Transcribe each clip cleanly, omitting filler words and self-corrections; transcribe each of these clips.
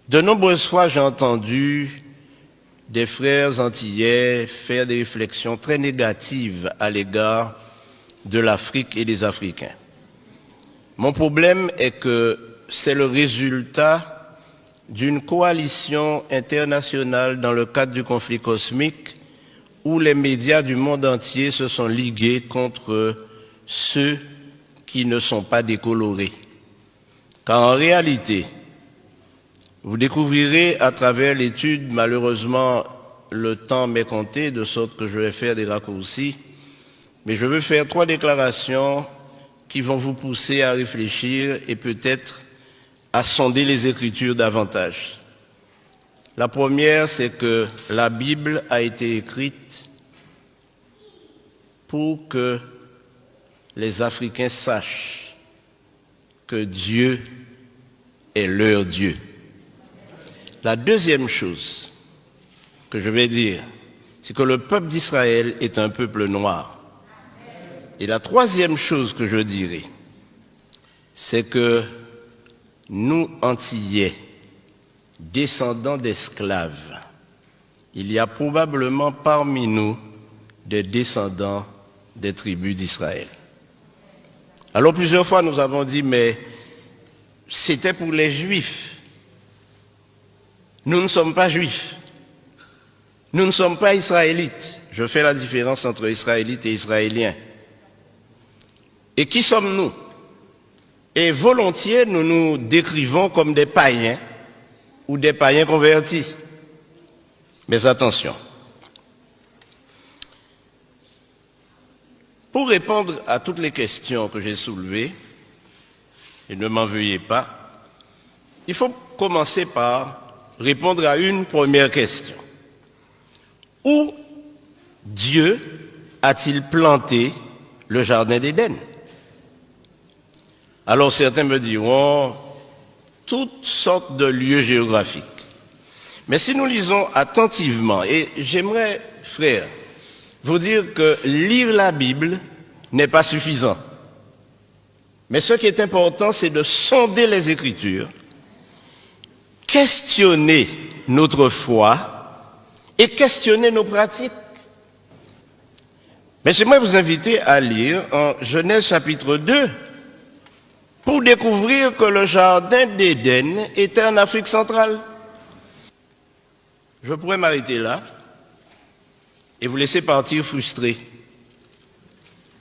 De nombreuses fois, j'ai entendu des frères antillais faire des réflexions très négatives à l'égard de l'Afrique et des Africains. Mon problème est que c'est le résultat d'une coalition internationale dans le cadre du conflit cosmique où les médias du monde entier se sont ligués contre ceux qui ne sont pas décolorés. Car en réalité, vous découvrirez à travers l'étude, malheureusement, le temps m'est compté, de sorte que je vais faire des raccourcis, mais je veux faire 3 déclarations qui vont vous pousser à réfléchir et peut-être à sonder les Écritures davantage. La première, c'est que la Bible a été écrite pour que les Africains sachent que Dieu est leur Dieu. La deuxième chose que je vais dire, c'est que le peuple d'Israël est un peuple noir. Et la troisième chose que je dirai, c'est que nous, Antillais, descendants d'esclaves, il y a probablement parmi nous des descendants des tribus d'Israël. Alors plusieurs fois nous avons dit, mais c'était pour les Juifs. Nous ne sommes pas Juifs. Nous ne sommes pas Israélites. Je fais la différence entre Israélites et Israéliens. Et qui sommes-nous? Et volontiers, nous nous décrivons comme des païens ou des païens convertis. Mais attention. Pour répondre à toutes les questions que j'ai soulevées, et ne m'en veuillez pas, il faut commencer par répondre à une première question. Où Dieu a-t-il planté le jardin d'Éden? Alors certains me diront toutes sortes de lieux géographiques. Mais si nous lisons attentivement, et j'aimerais, frères, vous dire que lire la Bible n'est pas suffisant. Mais ce qui est important, c'est de sonder les Écritures, questionner notre foi et questionner nos pratiques. Mais j'aimerais vous inviter à lire en Genèse chapitre 2 pour découvrir que le jardin d'Éden était en Afrique centrale. Je pourrais m'arrêter là et vous laisser partir frustré.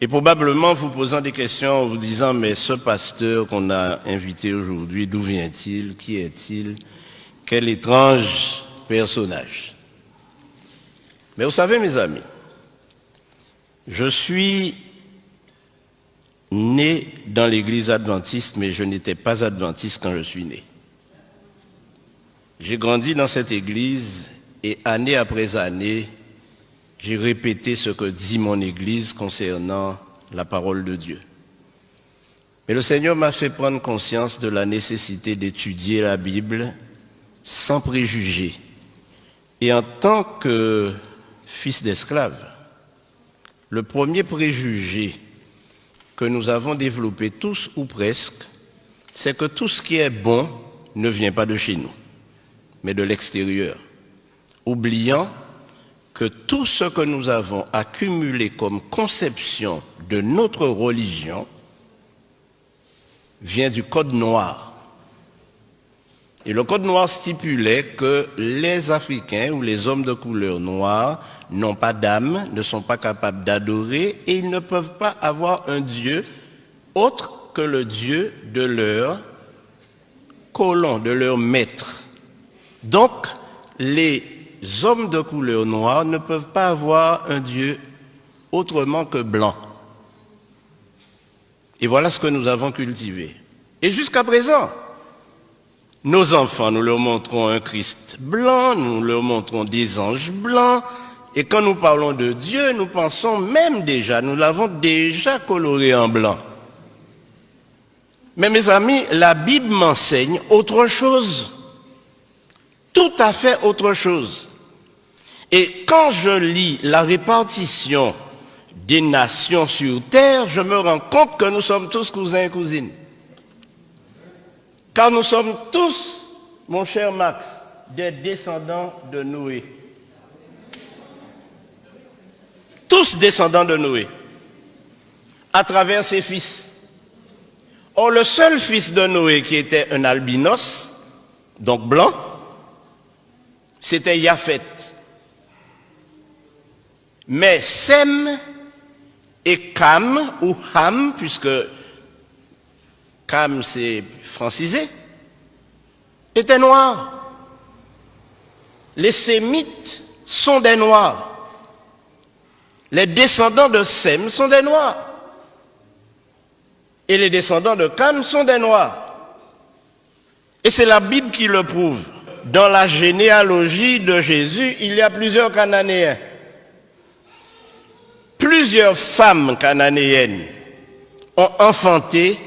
Et probablement vous posant des questions en vous disant, mais ce pasteur qu'on a invité aujourd'hui, d'où vient-il? Qui est-il? Quel étrange personnage. Mais vous savez, mes amis, je suis né dans l'église adventiste, mais je n'étais pas adventiste quand je suis né. J'ai grandi dans cette église et année après année, j'ai répété ce que dit mon église concernant la parole de Dieu. Mais le Seigneur m'a fait prendre conscience de la nécessité d'étudier la Bible sans préjugés. Et en tant que fils d'esclave, le premier préjugé que nous avons développé tous ou presque, c'est que tout ce qui est bon ne vient pas de chez nous, mais de l'extérieur, oubliant que tout ce que nous avons accumulé comme conception de notre religion vient du Code noir. Et le Code noir stipulait que les Africains ou les hommes de couleur noire n'ont pas d'âme, ne sont pas capables d'adorer et ils ne peuvent pas avoir un Dieu autre que le Dieu de leur colon, de leur maître. Donc, les hommes de couleur noire ne peuvent pas avoir un Dieu autrement que blanc. Et voilà ce que nous avons cultivé. Et jusqu'à présent, nos enfants, nous leur montrons un Christ blanc, nous leur montrons des anges blancs, et quand nous parlons de Dieu, nous pensons même déjà, nous l'avons déjà coloré en blanc. Mais mes amis, la Bible m'enseigne autre chose, tout à fait autre chose. Et quand je lis la répartition des nations sur terre, je me rends compte que nous sommes tous cousins et cousines. Car nous sommes tous mon cher Max, des descendants de Noé. Tous descendants de Noé, à travers ses fils. Or, le seul fils de Noé qui était un albinos, donc blanc, c'était Japhet. Mais Sem et Cam, ou Ham, puisque Cam c'est francisé, étaient noirs. Les Sémites sont des noirs. Les descendants de Sem sont des noirs. Et les descendants de Cam sont des noirs. Et c'est la Bible qui le prouve. Dans la généalogie de Jésus, il y a plusieurs Cananéens. Plusieurs femmes cananéennes ont enfanté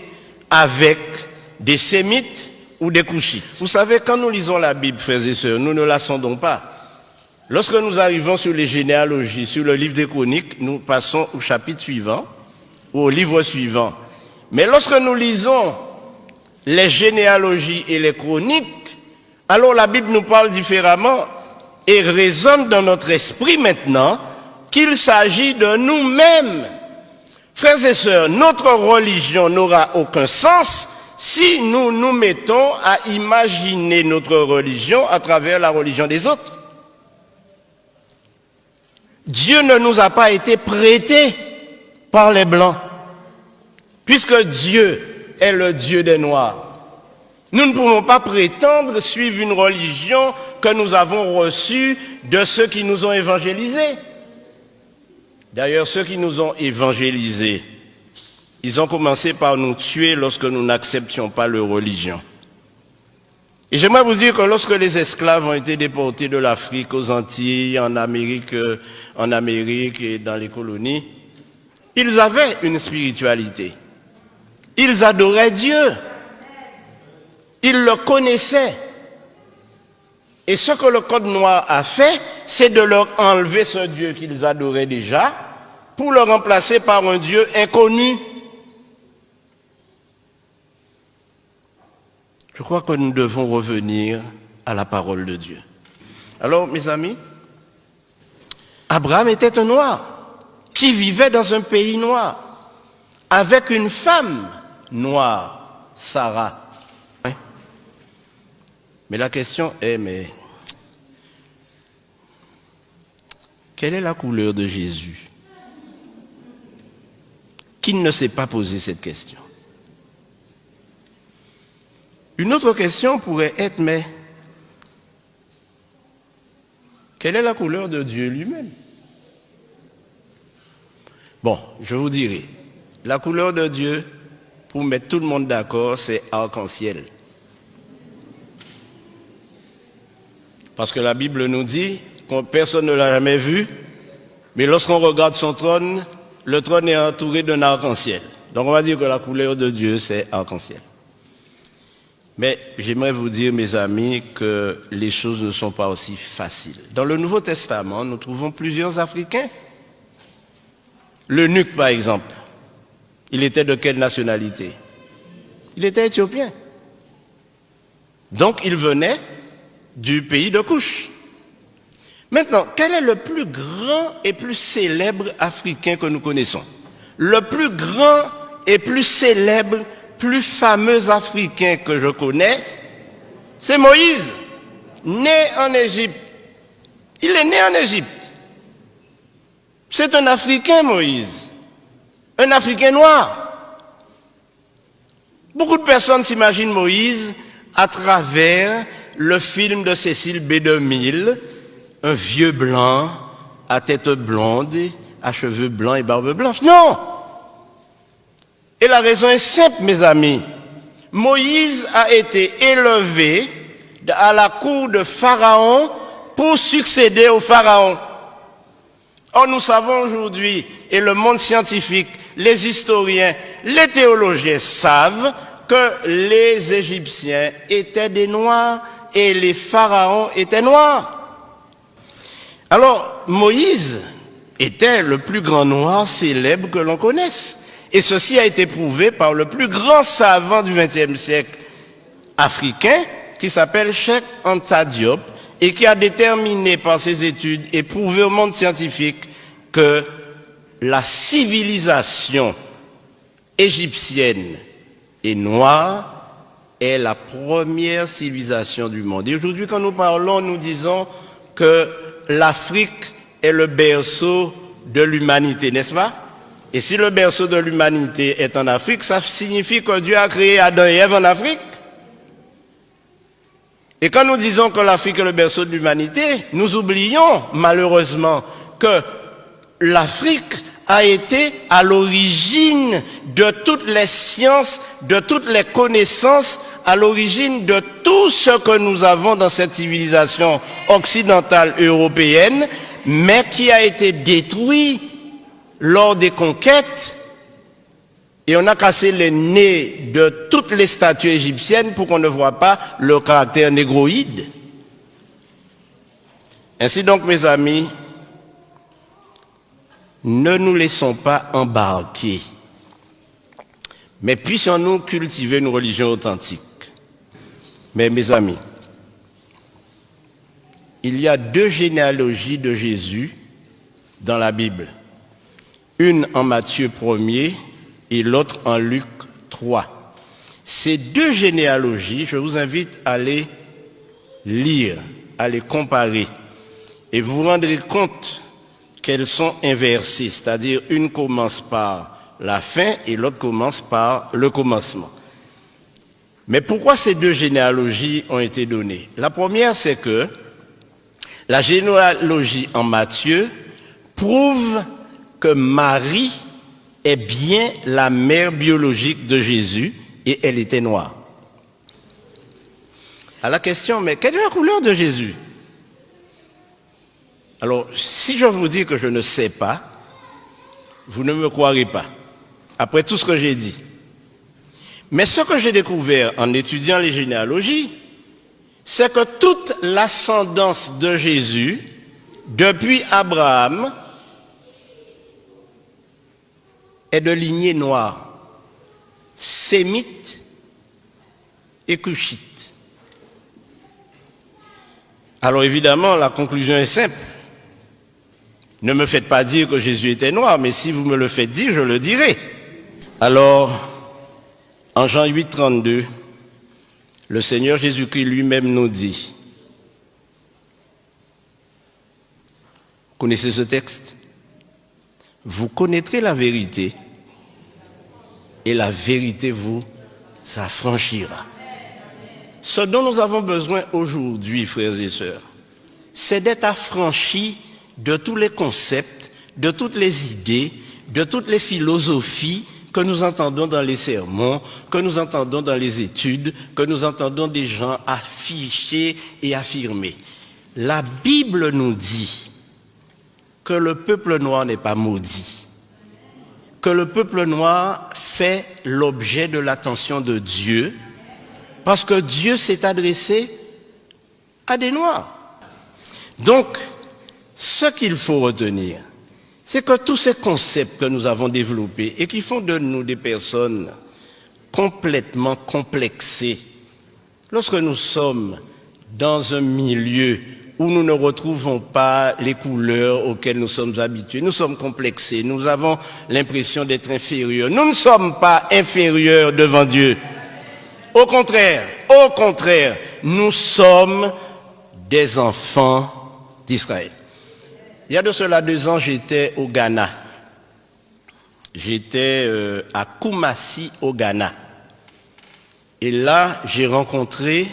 avec des Sémites ou des Couchites. Vous savez, quand nous lisons la Bible, frères et sœurs, nous ne la sondons pas. Lorsque nous arrivons sur les généalogies, sur le livre des Chroniques, nous passons au chapitre suivant, ou au livre suivant. Mais lorsque nous lisons les généalogies et les chroniques, alors la Bible nous parle différemment et résonne dans notre esprit maintenant qu'il s'agit de nous-mêmes. Frères et sœurs, notre religion n'aura aucun sens si nous nous mettons à imaginer notre religion à travers la religion des autres. Dieu ne nous a pas été prêté par les Blancs, puisque Dieu est le Dieu des Noirs. Nous ne pouvons pas prétendre suivre une religion que nous avons reçue de ceux qui nous ont évangélisés. D'ailleurs, ceux qui nous ont évangélisés, ils ont commencé par nous tuer lorsque nous n'acceptions pas leur religion. Et j'aimerais vous dire que lorsque les esclaves ont été déportés de l'Afrique aux Antilles, en Amérique et dans les colonies, ils avaient une spiritualité. Ils adoraient Dieu. Ils le connaissaient. Et ce que le Code noir a fait, c'est de leur enlever ce Dieu qu'ils adoraient déjà pour le remplacer par un Dieu inconnu. Je crois que nous devons revenir à la parole de Dieu. Alors, mes amis, Abraham était un noir qui vivait dans un pays noir avec une femme noire, Sarah. Mais la question est, mais quelle est la couleur de Jésus? Qui ne s'est pas posé cette question? Une autre question pourrait être, mais quelle est la couleur de Dieu lui-même? Bon, je vous dirai, la couleur de Dieu, pour mettre tout le monde d'accord, c'est arc-en-ciel. Parce que la Bible nous dit que personne ne l'a jamais vu, mais lorsqu'on regarde son trône, le trône est entouré d'un arc-en-ciel. Donc on va dire que la couleur de Dieu, c'est arc-en-ciel. Mais j'aimerais vous dire, mes amis, que les choses ne sont pas aussi faciles. Dans le Nouveau Testament, nous trouvons plusieurs Africains. L'eunuque, par exemple, il était de quelle nationalité? Il était éthiopien. Donc il venait du pays de Couche. Maintenant, quel est le plus grand et plus célèbre Africain que nous connaissons? Le plus grand et plus célèbre, plus fameux Africain que je connaisse, c'est Moïse, né en Égypte. Il est né en Égypte. C'est un Africain, Moïse. Un Africain noir. Beaucoup de personnes s'imaginent Moïse à travers le film de Cécile B. DeMille, un vieux blanc, à tête blonde, à cheveux blancs et barbe blanche. Non! Et la raison est simple, mes amis. Moïse a été élevé à la cour de Pharaon pour succéder au Pharaon. Or, nous savons aujourd'hui, et le monde scientifique, les historiens, les théologiens savent que les Égyptiens étaient des Noirs et les pharaons étaient noirs. Alors, Moïse était le plus grand noir célèbre que l'on connaisse. Et ceci a été prouvé par le plus grand savant du XXe siècle africain, qui s'appelle Cheikh Anta Diop et qui a déterminé par ses études et prouvé au monde scientifique que la civilisation égyptienne et noire est la première civilisation du monde. Et aujourd'hui, quand nous parlons, nous disons que l'Afrique est le berceau de l'humanité, n'est-ce pas? Et si le berceau de l'humanité est en Afrique, ça signifie que Dieu a créé Adam et Ève en Afrique. Et quand nous disons que l'Afrique est le berceau de l'humanité, nous oublions malheureusement que l'Afrique a été à l'origine de toutes les sciences, de toutes les connaissances, à l'origine de tout ce que nous avons dans cette civilisation occidentale européenne, mais qui a été détruit lors des conquêtes. Et on a cassé les nez de toutes les statues égyptiennes pour qu'on ne voit pas le caractère négroïde. Ainsi donc, mes amis, ne nous laissons pas embarquer, mais puissions-nous cultiver une religion authentique. Mais mes amis, il y a 2 généalogies de Jésus dans la Bible. Une en Matthieu 1er et l'autre en Luc 3. Ces 2 généalogies, je vous invite à les lire, à les comparer, et vous vous rendrez compte qu'elles sont inversées, c'est-à-dire une commence par la fin et l'autre commence par le commencement. Mais pourquoi ces 2 généalogies ont été données? La première, c'est que la généalogie en Matthieu prouve que Marie est bien la mère biologique de Jésus et elle était noire. À la question, mais quelle est la couleur de Jésus? Alors, si je vous dis que je ne sais pas, vous ne me croirez pas, après tout ce que j'ai dit. Mais ce que j'ai découvert en étudiant les généalogies, c'est que toute l'ascendance de Jésus, depuis Abraham, est de lignée noire, sémite et cushite. Alors évidemment, la conclusion est simple. Ne me faites pas dire que Jésus était noir, mais si vous me le faites dire, je le dirai. Alors, en Jean 8, 32, le Seigneur Jésus-Christ lui-même nous dit, connaissez ce texte? Vous connaîtrez la vérité et la vérité vous affranchira. Ce dont nous avons besoin aujourd'hui, frères et sœurs, c'est d'être affranchis de tous les concepts, de toutes les idées, de toutes les philosophies que nous entendons dans les sermons, que nous entendons dans les études, que nous entendons des gens afficher et affirmer. La Bible nous dit que le peuple noir n'est pas maudit, que le peuple noir fait l'objet de l'attention de Dieu, parce que Dieu s'est adressé à des noirs. Donc, ce qu'il faut retenir, c'est que tous ces concepts que nous avons développés et qui font de nous des personnes complètement complexées, lorsque nous sommes dans un milieu où nous ne retrouvons pas les couleurs auxquelles nous sommes habitués, nous sommes complexés, nous avons l'impression d'être inférieurs. Nous ne sommes pas inférieurs devant Dieu. Au contraire, nous sommes des enfants d'Israël. Il y a de cela 2 ans, j'étais au Ghana. J'étais à Kumasi, au Ghana. Et là, j'ai rencontré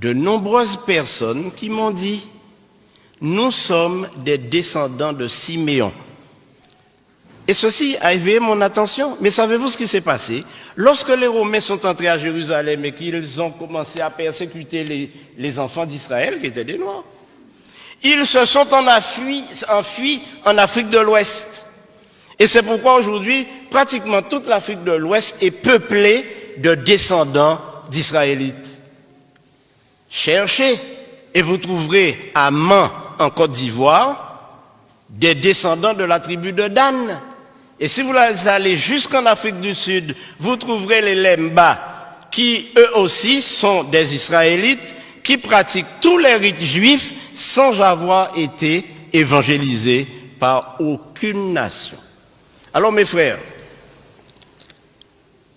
de nombreuses personnes qui m'ont dit « Nous sommes des descendants de Siméon ». Et ceci a éveillé mon attention. Mais savez-vous ce qui s'est passé? Lorsque les Romains sont entrés à Jérusalem et qu'ils ont commencé à persécuter les enfants d'Israël, qui étaient des Noirs, ils se sont enfuis en Afrique de l'Ouest. Et c'est pourquoi aujourd'hui, pratiquement toute l'Afrique de l'Ouest est peuplée de descendants d'Israélites. Cherchez et vous trouverez à Man, en Côte d'Ivoire, des descendants de la tribu de Dan. Et si vous allez jusqu'en Afrique du Sud, vous trouverez les Lemba, qui eux aussi sont des Israélites, qui pratiquent tous les rites juifs sans avoir été évangélisés par aucune nation. Alors mes frères,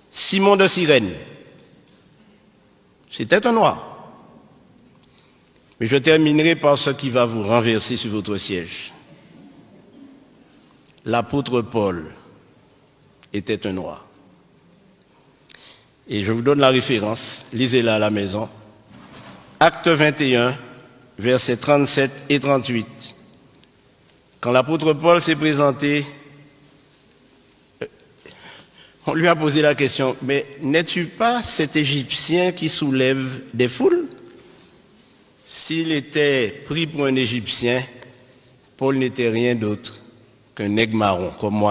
Simon de Cyrène, c'était un noir. Mais je terminerai par ce qui va vous renverser sur votre siège. L'apôtre Paul était un noir. Et je vous donne la référence, lisez-la à la maison. Acte 21, versets 37 et 38. Quand l'apôtre Paul s'est présenté, on lui a posé la question, mais n'es-tu pas cet Égyptien qui soulève des foules? S'il était pris pour un Égyptien, Paul n'était rien d'autre qu'un nègre marron, comme moi.